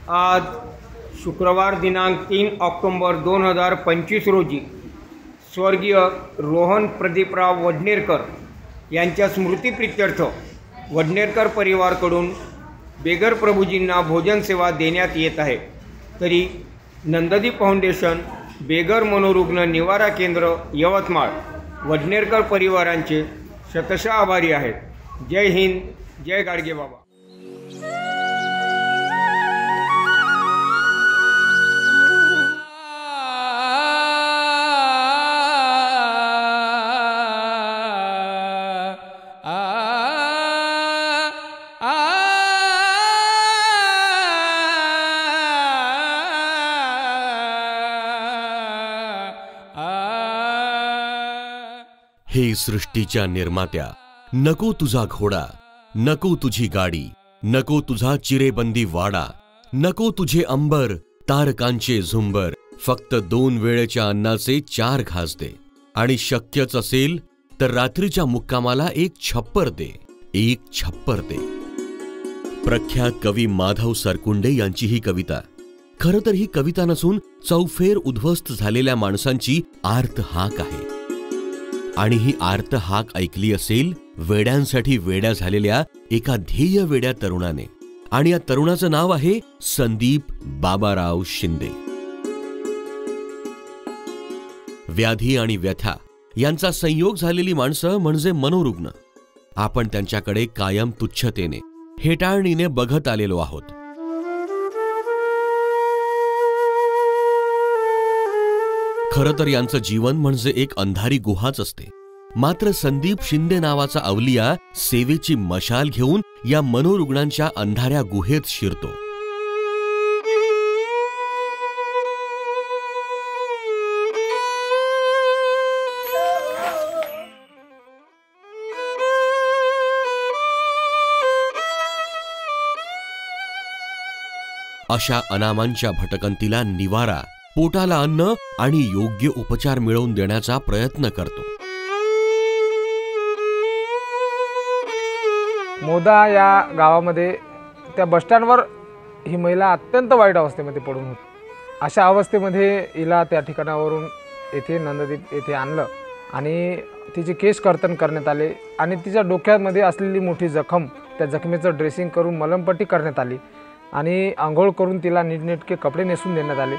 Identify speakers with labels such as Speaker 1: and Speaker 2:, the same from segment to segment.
Speaker 1: आज शुक्रवार दिनांक 3 ऑक्टोबर 2025 रोजी स्वर्गीय रोहन प्रदीपराव वडनेरकर यांच्या स्मृतिप्रित्यर्थ वडनेरकर परिवारकडून बेगर प्रभूजींना भोजन सेवा देण्यात येत आहे। तरी नंददीप फाउंडेशन, बेगर मनोरुग्ण निवारा केंद्र यवतमाळ वडनेरकर परिवारांचे शतशः आभारी आहेत। जय हिंद, जय गाडगे बाबा।
Speaker 2: हे सृष्टीच्या निर्मात्या, नको तुझा घोडा, नको तुझी गाडी, नको तुझा चिरेबंदी वाडा, नको तुझे अंबर, तारकांचे झुंबर, फक्त 2 वेळेच्या अन्नाचे 4 घास दे, आणि शक्यच असेल तर रात्रीच्या मुक्कामाला एक छप्पर दे, एक छप्पर दे। प्रख्यात कवी माधव सरकुंडे यांची ही कविता। खरं तर ही कविता नसून चौफेर उद्ध्वस्त झालेल्या माणसांची आर्त हाक आहे। आणि ही आर्त हाक ऐकली असेल वेड्यांसाठी वेड्या झालेल्या एका ध्येय वेड्या तरुणाने, आणि या तरुणाचं नाव आहे संदीप बाबाराव शिंदे। व्याधी आणि व्यथा यांचा संयोग झालेली माणसं म्हणजे मनोरुग्ण। आपण त्यांच्याकडे कायम तुच्छतेने, हेटाळणीने बघत आलेलो आहोत। खरं तर यांचं जीवन म्हणजे एक अंधारी गुहाच असते। मात्र संदीप शिंदे नावाचा अवलिया सेवेची मशाल घेऊन या मनोरुग्णांच्या अंधाऱ्या गुहेत शिरतो। अशा अनामांच्या भटकंतीला निवारा, पोटाला अन्न आणि योग्य उपचार मिळवून देण्याचा प्रयत्न करतो।
Speaker 3: मोदा या गावामध्ये त्या बसस्टँडवर ही महिला अत्यंत वाईट अवस्थेमध्ये पडून होती। अशा अवस्थेमध्ये हिला त्या ठिकाणावरून येथे नंददीप येथे आणलं आणि तिचे केस कर्तन करण्यात आले आणि तिच्या डोक्यामध्ये असलेली मोठी जखम, त्या जखमेचं ड्रेसिंग करून मलमपट्टी करण्यात आली आणि आंघोळ करून तिला नीटनेटके कपडे नेसून देण्यात आले।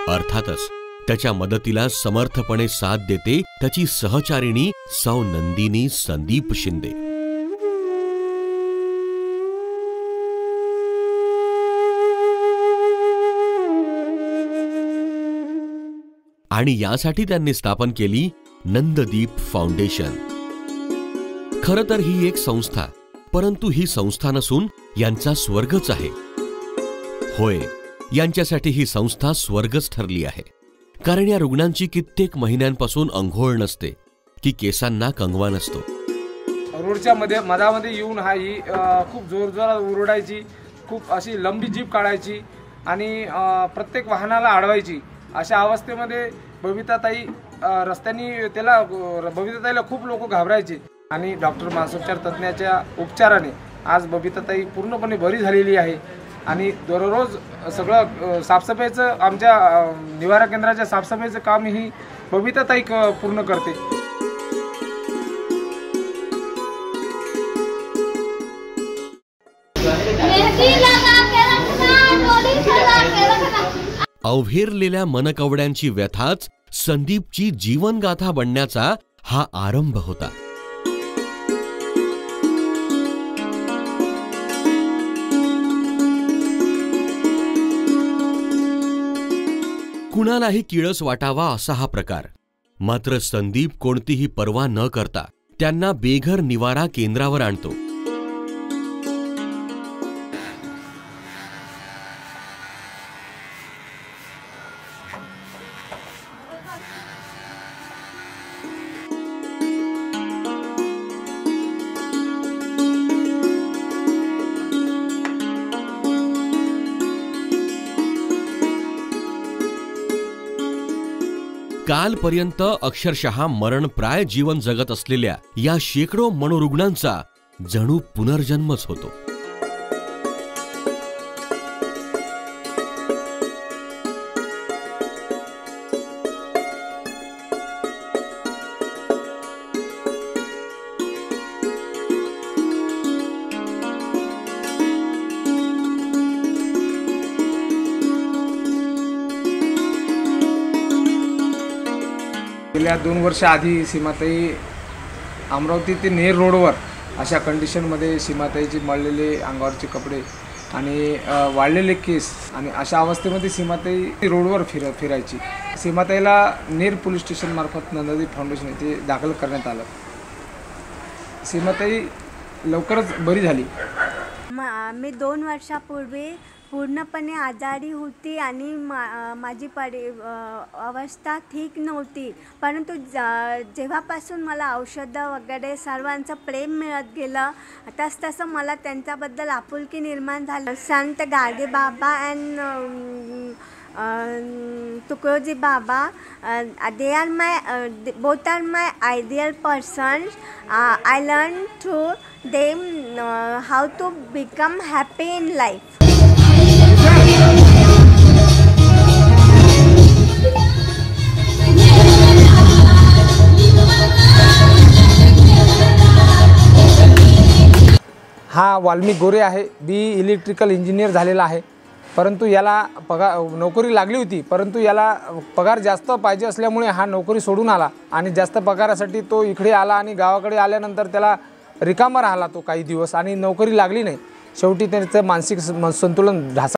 Speaker 2: अर्थातच त्याच्या मदतीला समर्थपणे साथ देते त्याची सहचारिणी सौ नंदिनी संदीप शिंदे। आणि यासाठी त्यांनी स्थापन केली नंददीप फाउंडेशन। खरं तर ही एक संस्था, परंतु ही संस्था नसून यांचा स्वर्गच आहे। होय, यांच्यासाठी ही संस्था स्वर्गच ठरली आहे। कारण या रुग्णांची कित्येक महिन्यांपासून अंघोळ नसते की केसांना कंगवा नसतो।
Speaker 3: रोडच्या मधामध्ये येऊन ही खूप जोरजोरात ओरडायची, खूप अशी लंबी जीभ काढायची आणि प्रत्येक वाहनाला अडवायची। अशा अवस्थेमध्ये बबिताताई बबिताताईला खूप लोक घाबरायचे आणि डॉक्टर मानसोपचार तज्ञाच्या उपचाराने आज बबिताताई पूर्णपणे बरी झालेली आहे। आणि दररोज सगळं साफसफाईचं, आमच्या निवारा केंद्राच्या साफसफाईचं काम ही बबिताताई पूर्ण करते।
Speaker 2: अवहेरलेल्या मनकवड्यांची व्यथाच संदीपची जीवनगाथा बनण्याचा हा आरंभ होता। कुणालाही किळस वाटावा असा हा प्रकार। मात्र संदीप कोणतीही पर्वा न करता त्यांना बेघर निवारा केंद्रावर आणतो। कालपर्यंत अक्षरशः मरणप्राय जीवन जगत असलेल्या या शेकडो मनोरुग्णांचा जणू पुनर्जन्मच होतो.
Speaker 3: गेल्या 2 वर्ष आधी सीमाताई अमरावती ते नेर रोडवर अशा कंडिशनमध्ये सीमाताईची मळलेले अंगावरचे कपडे आणि वाळलेले केस आणि अशा अवस्थेमध्ये सीमाताई रोडवर फिरायची. सीमाताईला नेर पोलीस स्टेशनमार्फत नंदादीप फाउंडेशन येथे दाखल करण्यात आलं. सीमाताई लवकरच बरी झाली.
Speaker 4: मी 2 वर्षापूर्वी पूर्णपणे आजारी होती आणि माझी अवस्था ठीक नव्हती. परंतु जेव्हापासून मला औषधं वगैरे सर्वांचं प्रेम मिळत गेलं तसं मला त्यांच्याबद्दल आपुलकी निर्माण झाली. संत गाडगे बाबा अँड तुकडोजी बाबा, they are my both are my ideal persons. I learned through them how to become happy in life.
Speaker 3: हा वाल्मिक गोरे आहे. इलेक्ट्रिकल इंजिनियर झालेला आहे. परंतु याला नोकरी लागली होती, परंतु याला पगार जास्त पाहिजे असल्यामुळे हा नोकरी सोडून आला आणि जास्त पगारासाठी तो इकडे आला आणि गावाकडे आल्यानंतर त्याला रिकामा राहिला तो काही दिवस आणि नोकरी लागली नाही. शेवटी त्याचं मानसिक संतुलन ढासळलं.